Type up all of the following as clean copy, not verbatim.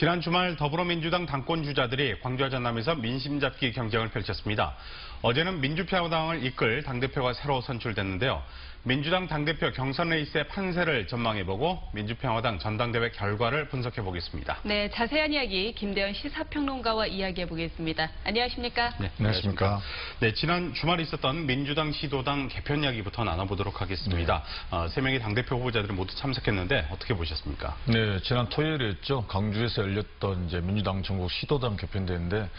지난 주말 더불어민주당 당권 주자들이 광주와 전남에서 민심 잡기 경쟁을 펼쳤습니다. 어제는 민주평화당을 이끌 당대표가 새로 선출됐는데요. 민주당 당대표 경선 레이스의 판세를 전망해보고 민주평화당 전당대회 결과를 분석해보겠습니다. 네, 자세한 이야기 김대현 시사평론가와 이야기해보겠습니다. 안녕하십니까? 네, 안녕하십니까? 네, 지난 주말에 있었던 민주당 시도당 개편 이야기부터 나눠보도록 하겠습니다. 세 명의 당대표 후보자들이 모두 참석했는데 어떻게 보셨습니까? 네, 지난 토요일이었죠. 강주에서 열렸던 민주당 전국 시도당 개편대회인데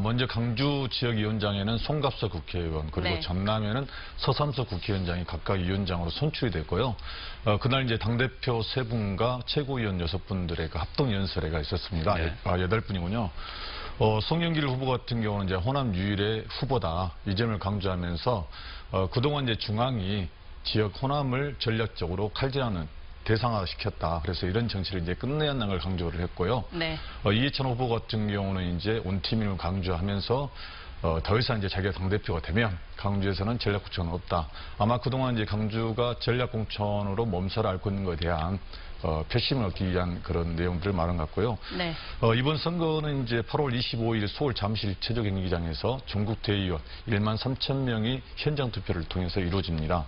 먼저 강주 지역위원장에는 송갑석 국회의원 그리고 네. 전남에는 서삼석 국회의원장이 각각 위원장으로 선출이 됐고요. 그날 당대표 3분과 최고위원 6분들의 합동 연설회가 있었습니다. 네. 8분이군요. 송영길 후보 같은 경우는 호남 유일의 후보다 이 점을 강조하면서 그동안 중앙이 지역 호남을 전략적으로 칼질하는 대상화시켰다. 그래서 이런 정치를 끝내야 한다는 걸 강조를 했고요. 네. 이해찬 후보 같은 경우는 온팀을 강조하면서 더 이상 자기가 당대표가 되면 강주에서는 전략공천은 없다. 아마 그동안 강주가 전략공천으로 몸살을 앓고 있는 것에 대한 표심을 얻기 위한 그런 내용들을 말한 것 같고요. 네. 이번 선거는 8월 25일 서울 잠실 최저경기장에서 전국 대의원 1만 3천 명이 현장 투표를 통해서 이루어집니다.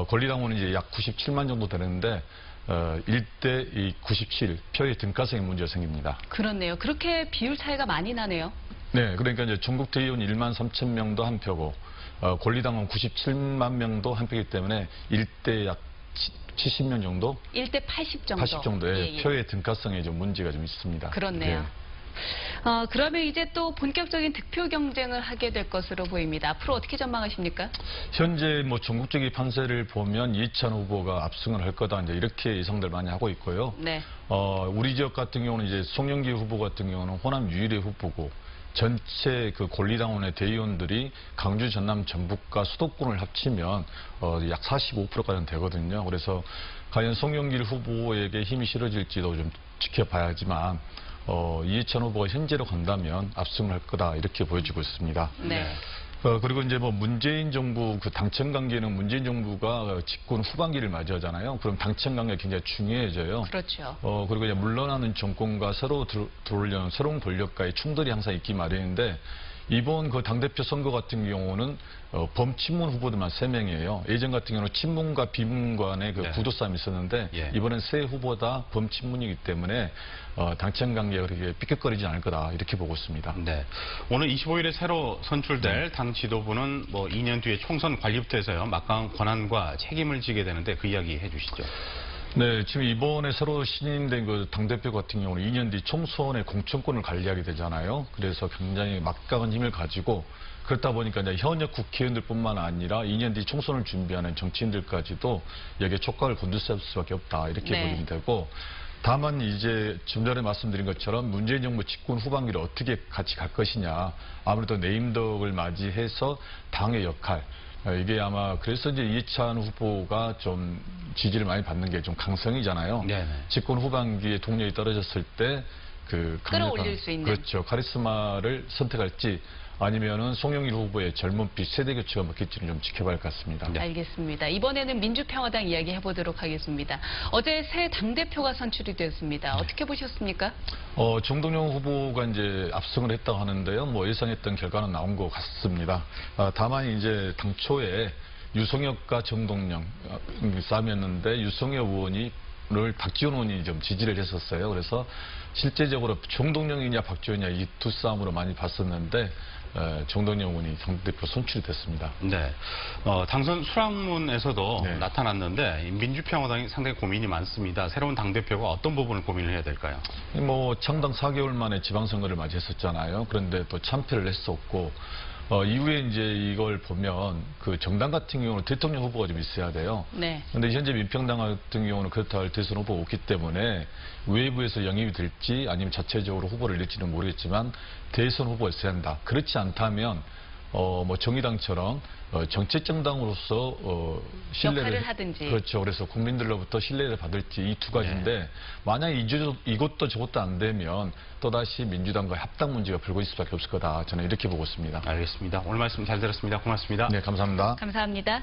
권리당원은 약 97만 정도 되는데 1대 97 표의 등가성의 문제가 생깁니다. 그렇네요. 그렇게 비율 차이가 많이 나네요. 네, 그러니까 전국 대의원 1만 3천 명도 한 표고 권리당원 97만 명도 한 표이기 때문에 1대 약 70명 정도? 1대 80 정도. 80 정도의 예. 표의 등가성에 문제가 있습니다. 그렇네요. 네. 그러면 이제 또 본격적인 득표 경쟁을 하게 될 것으로 보입니다. 앞으로 어떻게 전망하십니까? 현재 전국적인 판세를 보면 이해찬 후보가 압승을 할 거다 이렇게 예상들 많이 하고 있고요. 네. 우리 지역 같은 경우는 송영길 후보 같은 경우는 호남 유일의 후보고 전체 권리당원의 대의원들이 강주, 전남, 전북과 수도권을 합치면 약 45%까지는 되거든요. 그래서 과연 송영길 후보에게 힘이 실어질지도 좀 지켜봐야지만 이해찬 후보가 현재로 간다면 압승을 할 거다 이렇게 보여지고 있습니다. 네. 그리고 문재인 정부 당청 관계는 문재인 정부가 집권 후반기를 맞이하잖아요. 그럼 당청 관계가 굉장히 중요해져요. 그렇죠. 그리고 물러나는 정권과 새로 들어오려는 새로운 권력과의 충돌이 항상 있기 마련인데 이번 당대표 선거 같은 경우는 범친문 후보들만 3명이에요. 예전 같은 경우는 친문과 비문 간의 네. 구도 싸움이 있었는데 예. 이번엔 3 후보 다 범친문이기 때문에 당청 관계가 그렇게 삐끗거리지 않을 거다 이렇게 보고 있습니다. 네. 오늘 25일에 새로 선출될 당 지도부는 2년 뒤에 총선 관리부터 해서요. 막강한 권한과 책임을 지게 되는데 그 이야기 해주시죠. 네, 지금 이번에 새로 신임된 당대표 같은 경우는 2년 뒤 총선의 공천권을 관리하게 되잖아요. 그래서 굉장히 막강한 힘을 가지고 그렇다 보니까 현역 국회의원들뿐만 아니라 2년 뒤 총선을 준비하는 정치인들까지도 여기에 촉각을 곤두세울 수밖에 없다 이렇게 네. 보시면 되고 다만 좀 전에 말씀드린 것처럼 문재인 정부 집권 후반기를 어떻게 같이 갈 것이냐 아무래도 내임덕을 맞이해서 당의 역할 이게 아마 그래서 이해찬 후보가 좀 지지를 많이 받는 게 좀 강성이잖아요. 네네. 집권 후반기에 동력이 떨어졌을 때 끌어올릴 수 있는. 그렇죠. 카리스마를 선택할지 아니면은 송영길 후보의 젊은 피 세대 교체가 먹힐지는 좀 지켜봐야 할 것 같습니다. 네. 알겠습니다. 이번에는 민주평화당 이야기 해보도록 하겠습니다. 어제 새 당대표가 선출이 되었습니다. 어떻게 보셨습니까? 정동영 후보가 압승을 했다고 하는데요. 예상했던 결과는 나온 것 같습니다. 다만 당초에 유성혁과 정동영 싸움이었는데 유성혁 의원이 박지원 의원이 좀 지지를 했었어요. 그래서 실제적으로 정동영이냐 박지원이냐 이 두 싸움으로 많이 봤었는데 정동영 의원이 당대표 선출이 됐습니다. 네. 당선 수락문에서도 네. 나타났는데 민주평화당이 상당히 고민이 많습니다. 새로운 당대표가 어떤 부분을 고민을 해야 될까요? 창당 4개월 만에 지방선거를 맞이했었잖아요. 그런데 또 참패를 했었고 이후에 이걸 보면 정당 같은 경우는 대통령 후보가 좀 있어야 돼요. 네. 근데 현재 민평당 같은 경우는 그렇다 할 대선 후보가 없기 때문에 외부에서 영입이 될지 아니면 자체적으로 후보를 낼지는 모르겠지만 대선 후보가 있어야 한다. 그렇지 않다면 정의당처럼 정책정당으로서 역할을 하든지. 그렇죠. 그래서 국민들로부터 신뢰를 받을지 이 두 가지인데 네. 만약에 이것도 저것도 안 되면 또다시 민주당과 합당 문제가 불고 있을 수밖에 없을 거다. 저는 이렇게 보고 있습니다. 알겠습니다. 오늘 말씀 잘 들었습니다. 고맙습니다. 네, 감사합니다. 감사합니다.